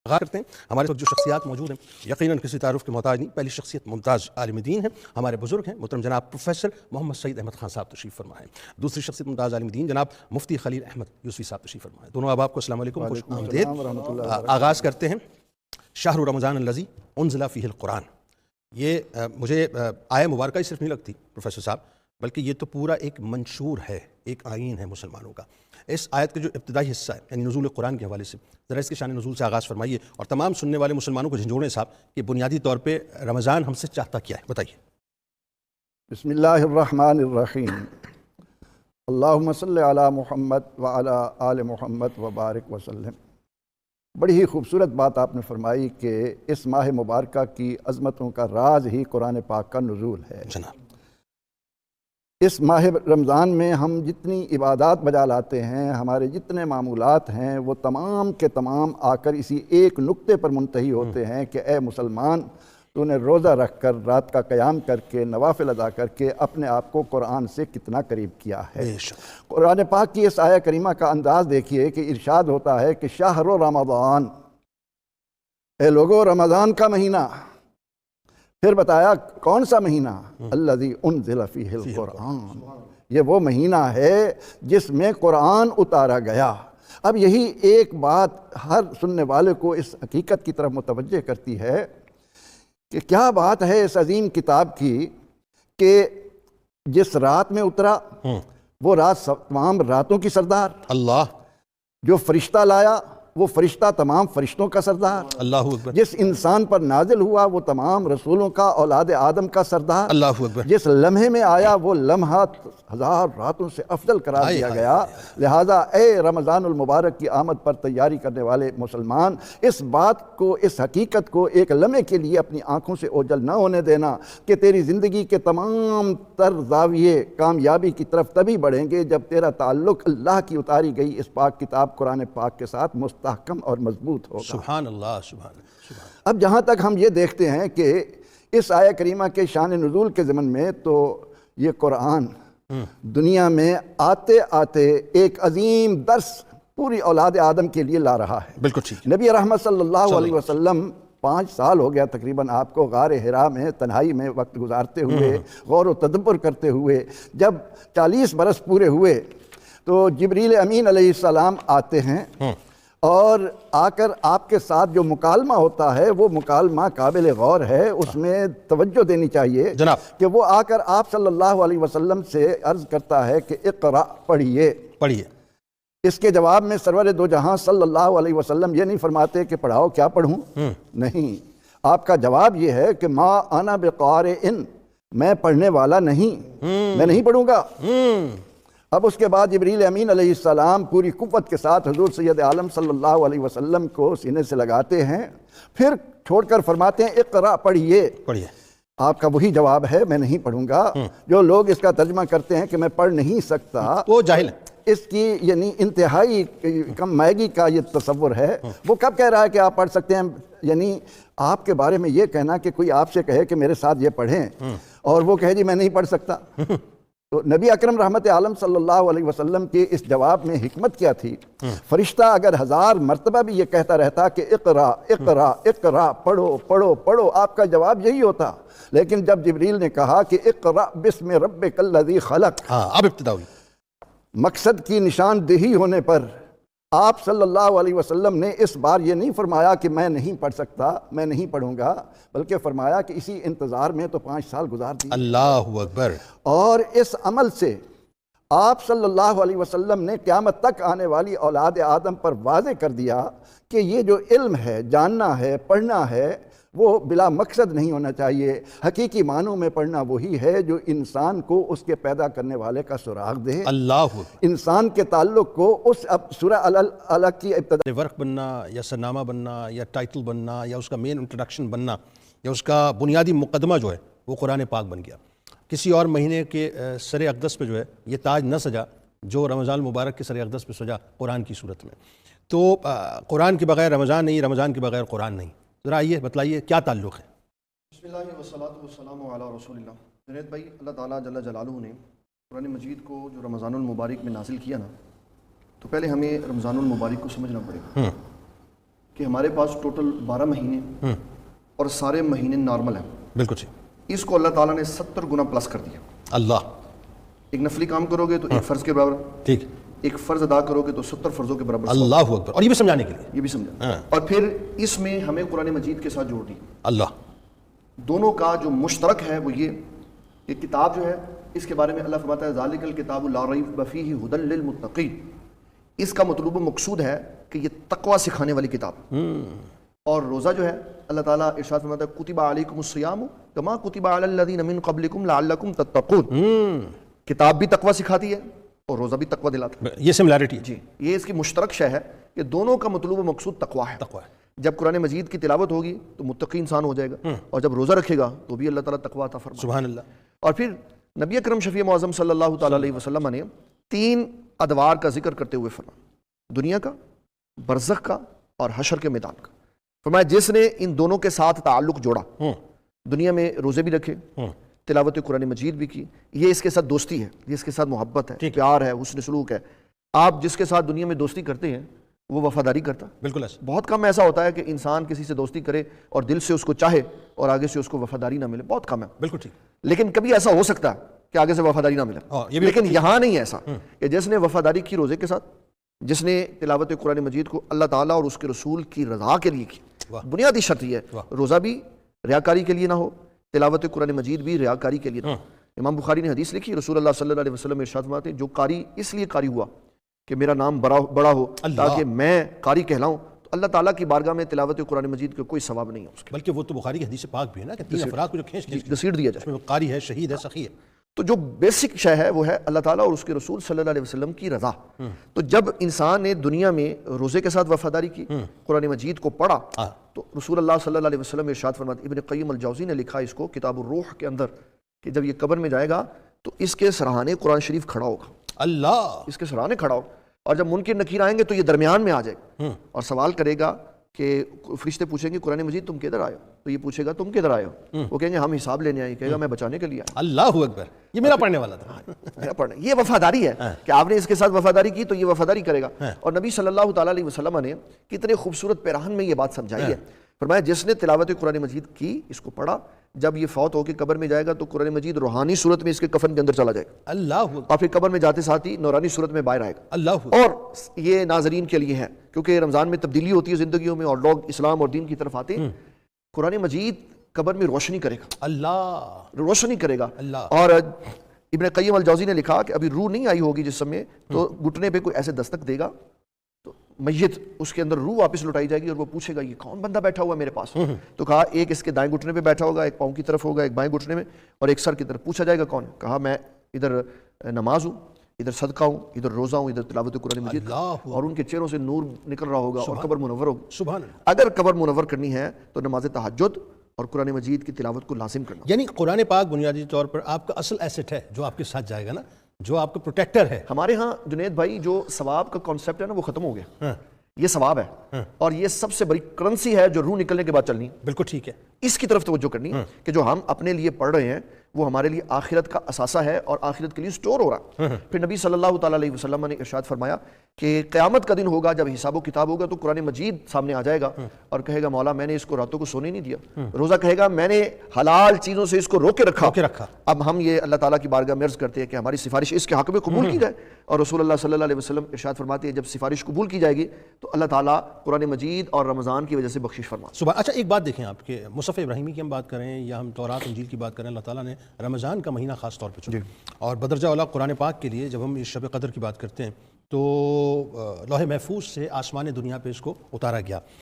آغاز کرتے ہیں۔ ہمارے ساتھ جو شخصیات موجود ہیں یقیناً کسی تعارف کے محتاج نہیں۔ پہلی شخصیت ممتاز عالم دین ہیں، ہمارے بزرگ ہیں، محترم جناب پروفیسر محمد سعید احمد خان صاحب تشریف فرما ہے۔ دوسری شخصیت ممتاز عالم دین جناب مفتی خلیل احمد یوسفی صاحب تشریف فرما ہے۔ دونوں احباب کو السلام علیکم، خوش آمدید۔ آغاز کرتے ہیں۔ شہر رمضان الذی انزل فیہ القرآن، یہ مجھے آیہ مبارکہ ہی صرف نہیں لگتی پروفیسر صاحب، بلکہ یہ تو پورا ایک منشور ہے، ایک آئین ہے مسلمانوں کا۔ اس آیت کا جو ابتدائی حصہ ہے یعنی نزول قرآن کے حوالے سے ذرا اس کے شان نزول سے آغاز فرمائیے، اور تمام سننے والے مسلمانوں کو جھنجھوڑیں صاحب کہ بنیادی طور پہ رمضان ہم سے چاہتا کیا ہے، بتائیے۔ بسم اللہ الرحمن الرحیم، اللہم صلی علی محمد وعلی آل محمد وبارک وسلم۔ بڑی ہی خوبصورت بات آپ نے فرمائی کہ اس ماہ مبارکہ کی عظمتوں کا راز ہی قرآن پاک کا نزول ہے۔ جناب اس ماہ رمضان میں ہم جتنی عبادات بجا لاتے ہیں، ہمارے جتنے معمولات ہیں، وہ تمام کے تمام آ کر اسی ایک نقطے پر منتہی ہوتے ہیں کہ اے مسلمان، تو نے روزہ رکھ کر، رات کا قیام کر کے، نوافل ادا کر کے اپنے آپ کو قرآن سے کتنا قریب کیا ہے۔ قرآن پاک کی اس آیہ کریمہ کا انداز دیکھیے کہ ارشاد ہوتا ہے کہ شہر رمضان، اے لوگو رمضان کا مہینہ۔ پھر بتایا کون سا مہینہ؟ الذی انزل فیہ القرآن، یہ وہ مہینہ ہے جس میں قرآن اتارا گیا۔ اب یہی ایک بات ہر سننے والے کو اس حقیقت کی طرف متوجہ کرتی ہے کہ کیا بات ہے اس عظیم کتاب کی کہ جس رات میں اترا وہ رات تمام راتوں کی سردار، اللہ، جو فرشتہ لایا وہ فرشتہ تمام فرشتوں کا سردار، اللہ اکبر، جس انسان پر نازل ہوا وہ تمام رسولوں کا، اولاد آدم کا سردار، اللہ اکبر، جس لمحے میں آیا وہ لمحہ ہزار راتوں سے افضل قرار دیا گیا۔ لہٰذا اے رمضان المبارک کی آمد پر تیاری کرنے والے مسلمان، اس بات کو، اس حقیقت کو ایک لمحے کے لیے اپنی آنکھوں سے اوجھل نہ ہونے دینا کہ تیری زندگی کے تمام تر زاویے کامیابی کی طرف تبھی بڑھیں گے جب تیرا تعلق اللہ کی اتاری گئی اس پاک کتاب قرآن پاک کے ساتھ مستحکم اور مضبوط ہوگا۔ سبحان اللہ، سبحان اللہ۔ اب جہاں تک ہم یہ دیکھتے ہیں کہ اس آیہ کریمہ کے شان نزول کے ضمن میں، تو یہ قرآن دنیا میں آتے آتے ایک عظیم درس پوری اولاد آدم کے لیے لا رہا ہے۔ بالکل ٹھیک۔ نبی رحمت صلی اللہ علیہ وسلم 5 سال ہو گیا تقریباً آپ کو غار حرا میں تنہائی میں وقت گزارتے ہوئے، غور و تدبر کرتے ہوئے۔ جب 40 برس پورے ہوئے تو جبریل امین علیہ السلام آتے ہیں، اور آ کر آپ کے ساتھ جو مکالمہ ہوتا ہے وہ مکالمہ قابل غور ہے، اس میں توجہ دینی چاہیے جناب کہ وہ آ کر آپ صلی اللہ علیہ وسلم سے عرض کرتا ہے کہ اقرأ، پڑھیے۔ پڑھیے۔ اس کے جواب میں سرور دو جہاں صلی اللہ علیہ وسلم یہ نہیں فرماتے کہ پڑھاؤ، کیا پڑھوں؟ نہیں، آپ کا جواب یہ ہے کہ ما انا بقارئ، میں پڑھنے والا نہیں، میں نہیں پڑھوں گا۔ اب اس کے بعد جبریل امین علیہ السلام پوری قوت کے ساتھ حضور سید عالم صلی اللہ علیہ وسلم کو سینے سے لگاتے ہیں، پھر چھوڑ کر فرماتے ہیں اقرأ، پڑھیے۔ پڑھیے۔ آپ کا وہی جواب ہے، میں نہیں پڑھوں گا۔ جو لوگ اس کا ترجمہ کرتے ہیں کہ میں پڑھ نہیں سکتا، وہ جاہل ہے۔ اس کی یعنی انتہائی کم مائگی کا یہ تصور ہے۔ وہ کب کہہ رہا ہے کہ آپ پڑھ سکتے ہیں؟ یعنی آپ کے بارے میں یہ کہنا کہ کوئی آپ سے کہے کہ میرے ساتھ یہ پڑھیں اور وہ کہے جی میں نہیں پڑھ سکتا۔ تو نبی اکرم رحمت عالم صلی اللہ علیہ وسلم کے اس جواب میں حکمت کیا تھی؟ فرشتہ اگر 1000 مرتبہ بھی یہ کہتا رہتا کہ اقرا اقرا اقرا، پڑھو پڑھو پڑھو، آپ کا جواب یہی ہوتا۔ لیکن جب جبریل نے کہا کہ اقرا بسم ربک الذی خلق، اب ابتدا ہوئی۔ مقصد کی نشاندہی ہونے پر آپ صلی اللہ علیہ وسلم نے اس بار یہ نہیں فرمایا کہ میں نہیں پڑھ سکتا، میں نہیں پڑھوں گا، بلکہ فرمایا کہ اسی انتظار میں تو 5 سال گزار دیے۔ اللہ اکبر۔ اور اس عمل سے آپ صلی اللہ علیہ وسلم نے قیامت تک آنے والی اولاد آدم پر واضح کر دیا کہ یہ جو علم ہے، جاننا ہے، پڑھنا ہے، وہ بلا مقصد نہیں ہونا چاہیے۔ حقیقی معنوں میں پڑھنا وہی ہے جو انسان کو اس کے پیدا کرنے والے کا سراغ دے، اللہ انسان کے تعلق کو اس سورہ الگ کی ابتدا ورق بننا یا سرنامہ بننا یا ٹائٹل بننا یا اس کا مین انٹروڈکشن بننا یا اس کا بنیادی مقدمہ جو ہے وہ قرآن پاک بن گیا۔ کسی اور مہینے کے سر اقدس پہ جو ہے یہ تاج نہ سجا جو رمضان المبارک کے سر اقدس پہ سجا قرآن کی صورت میں۔ تو قرآن کے بغیر رمضان نہیں، رمضان کے بغیر قرآن نہیں۔ ذرا آئیے بتلائیے کیا تعلق ہے؟ بسم اللہ والصلاۃ والسلام علی رسول اللہ۔ جنید بھائی، اللہ تعالیٰ جل جلالہ نے قرآن مجید کو جو رمضان المبارک میں نازل کیا نا، تو پہلے ہمیں رمضان المبارک کو سمجھنا پڑے گا۔ کہ ہمارے پاس ٹوٹل 12 مہینے اور سارے مہینے نارمل ہیں. بالکل ٹھیک. اس کو اللہ تعالیٰ نے 70 گنا پلس کر دیا. اللہ. ایک نفلی کام کرو گے تو ایک فرض کے برابر, ٹھیک. ایک فرض ادا کرو گے تو 70 فرضوں کے برابر. اللہ اکبر. اور یہ بھی سمجھانے کے لیے, یہ بھی سمجھا. اور پھر اس میں ہمیں قرآن مجید کے ساتھ جوڑ دی. اللہ. دونوں کا جو مشترک ہے وہ یہ کتاب جو ہے, اس کے بارے میں اللہ فرماتا ہے ذالک الکتاب لا ریب فیہ ھدی للمتقین. اس کا مطلوب و مقصود ہے کہ یہ تقوی سکھانے والی کتاب. اور روزہ جو ہے اللہ تعالیٰ ارشاد فرماتا ہے کتب علیکم الصیام کما کتب علی الذین من قبلکم لعلکم تتقون. کتاب بھی تقوی سکھاتی ہے اور روزہ بھی تقوی دلاتا ہے. یہ سملیرٹی. جی, یہ اس کی مشترک شے ہے کہ دونوں کا مطلوب و مقصود تقوی ہے. تقوی ہے. جب قرآن مجید کی تلاوت ہوگی تو متقی انسان ہو جائے گا, اور جب روزہ رکھے گا تو بھی اللہ تعالیٰ تقوی عطا فرمائے. سبحان اللہ. اور پھر نبی اکرم شفیع معظم صلی اللہ تعالیٰ علیہ وسلم نے 3 ادوار کا ذکر کرتے ہوئے فرمایا, دنیا کا, برزخ کا اور حشر کے میدان کا. فرمایا جس نے ان دونوں کے ساتھ تعلق جوڑا, دنیا میں روزے بھی رکھے, تلاوت قرآن مجید بھی کی, یہ اس کے ساتھ دوستی ہے, یہ اس کے ساتھ محبت ہے, پیار ہے, حسن سلوک ہے. آپ جس کے ساتھ دنیا میں دوستی کرتے ہیں وہ وفاداری کرتا. بالکل ایسا. بہت کم ایسا ہوتا ہے کہ انسان کسی سے دوستی کرے اور دل سے اس کو چاہے اور آگے سے اس کو وفاداری نہ ملے, بہت کم ہے. بالکل ٹھیک. لیکن کبھی ایسا ہو سکتا ہے کہ آگے سے وفاداری نہ ملے, لیکن یہاں نہیں ایسا کہ جس نے وفاداری کی روزے کے ساتھ, جس نے تلاوت قرآن مجید کو اللہ تعالیٰ اور اس کے رسول کی رضا کے لیے کی. بنیادی شرط یہ ہے روزہ بھی ریاکاری کے لیے نہ ہو, تلاوت قرآن مجید بھی ریاکاری کے لیے نہ ہو. امام بخاری نے حدیث لکھی, رسول اللہ صلی اللہ علیہ وسلم ارشاد فرماتے ہیں جو قاری اس لیے قاری ہوا کہ میرا نام بڑا ہو تاکہ میں قاری کہلاؤں, تو اللہ تعالیٰ کی بارگاہ میں تلاوت قرآن مجید کا کوئی ثواب نہیں ہے اس کے. بلکہ وہ تو بخاری کی حدیث پاک بھی ہے نا کہ 3 افراد کو جو کھینچ گھسیٹ دیا جائے, اس میں قاری ہے, شہید ہے, سخی ہے. تو جو بیسک شے ہے وہ ہے اللہ تعالیٰ اور اس کے رسول صلی اللہ علیہ وسلم کی رضا. تو جب انسان نے دنیا میں روزے کے ساتھ وفاداری کی, قرآن مجید کو پڑھا, تو رسول اللہ صلی اللہ علیہ وسلم ارشاد فرماتے, ابن قیم الجوزی نے لکھا اس کو کتاب الروح کے اندر, کہ جب یہ قبر میں جائے گا تو اس کے سرہانے قرآن شریف کھڑا ہوگا. اللہ. اس کے سرہانے کھڑا ہوگا, اور جب منکر نکیر آئیں گے تو یہ درمیان میں آ جائے گا اور سوال کرے گا کہ فرشتے پوچھیں گے قرآن مجید تم کدھر آئے ہو, تو یہ پوچھے گا تم کدھر آئے ہو, وہ کہیں گے ہم حساب لینے آئے, کہے گا میں بچانے کے لیے آیا. اللہ اکبر. یہ میرا پڑھنے والا تھا. میرا پڑھنا, یہ وفاداری ہے کہ آپ نے اس کے ساتھ وفاداری کی تو یہ وفاداری کرے گا. اور نبی صلی اللہ تعالیٰ علیہ وسلم نے کتنے خوبصورت پیراہن میں یہ بات سمجھائی ہے. فرمایا جس نے تلاوت قرآن مجید کی, اس کو پڑھا, جب یہ فوت ہو کے قبر میں جائے گا تو قرآن مجید روحانی صورت میں اس کے کفن کے اندر چلا جائے گا. اللہ. اور پھر قبر میں جاتے ساتھ ہی نورانی صورت میں باہر آئے گا. اللہ. اور یہ ناظرین کے لیے ہے کیونکہ رمضان میں تبدیلی ہوتی ہے زندگیوں میں اور لوگ اسلام اور دین کی طرف آتے ہیں. قرآن مجید قبر میں روشنی کرے گا. اللہ. روشنی کرے گا. اللہ. اور ابن قیم الجوزی نے لکھا کہ ابھی روح نہیں آئی ہوگی جس سمے, تو گھٹنے پہ کوئی ایسے دستک دے گا تو میت اس کے اندر روح واپس لوٹائی جائے گی, اور وہ پوچھے گا یہ کون بندہ بیٹھا ہوا ہے میرے پاس. تو کہا ایک اس کے دائیں گھٹنے پہ بیٹھا ہوگا, ایک پاؤں کی طرف ہوگا, ایک بائیں گھٹنے میں, اور ایک سر کی طرف. پوچھا جائے گا کون, کہا میں ادھر نماز ہوں, ادھر صدقہ ہوں, ادھر روزہ ہوں, ادھر تلاوت قرآن مجید, اور ان کے چہروں سے نور نکل رہا ہوگا اور قبر منور ہوگی. سبحان اللہ. اگر قبر منور کرنی ہے تو نماز تہجد اور قرآن مجید کی تلاوت کو لازم کرنا. یعنی قرآن پاک بنیادی طور پر آپ کا اصل ایسٹ ہے جو آپ کے ساتھ جائے گا نا, جو آپ کا پروٹیکٹر ہے. ہمارے ہاں جنید بھائی جو ثواب کا کانسیپٹ ہے نا وہ ختم ہو گیا. یہ ثواب ہے اور یہ سب سے بڑی کرنسی ہے جو روح نکلنے کے بعد چلنی ہے. بالکل ٹھیک ہے. اس کی طرف توجہ کرنی ہے کہ جو ہم اپنے لیے پڑھ رہے ہیں وہ ہمارے لیے آخرت کا اثاثہ ہے اور آخرت کے لیے سٹور ہو رہا ہے. پھر نبی صلی اللہ تعالیٰ علیہ وسلم نے ارشاد فرمایا کہ قیامت کا دن ہوگا جب حساب و کتاب ہوگا تو قرآن مجید سامنے آ جائے گا اور کہے گا مولا میں نے اس کو راتوں کو سونے نہیں دیا. روزہ کہے گا میں نے حلال چیزوں سے اس کو روکے رکھا. اب ہم یہ اللہ تعالیٰ کی بارگاہ میں عرض کرتے ہیں کہ ہماری سفارش اس کے حق میں قبول کی جائے, اور رسول اللہ صلی اللہ علیہ وسلم ارشاد فرماتے ہیں جب سفارش قبول کی جائے گی تو اللہ تعالیٰ قرآن مجید اور رمضان کی وجہ سے بخشش فرمائے. صبح. اچھا ایک بات دیکھیں آپ کے مصحف ابراہیمی کی ہم بات کریں یا ہم تورات انجیل کی بات کریں, اللہ تعالیٰ نے رمضان کا مہینہ خاص طور پہ چنا, اور بدرجہ اولا قرآن پاک کے لیے جب ہم اس شب قدر کی بات کرتے ہیں تو لوح محفوظ سے آسمان دنیا پہ اس کو اتارا گیا.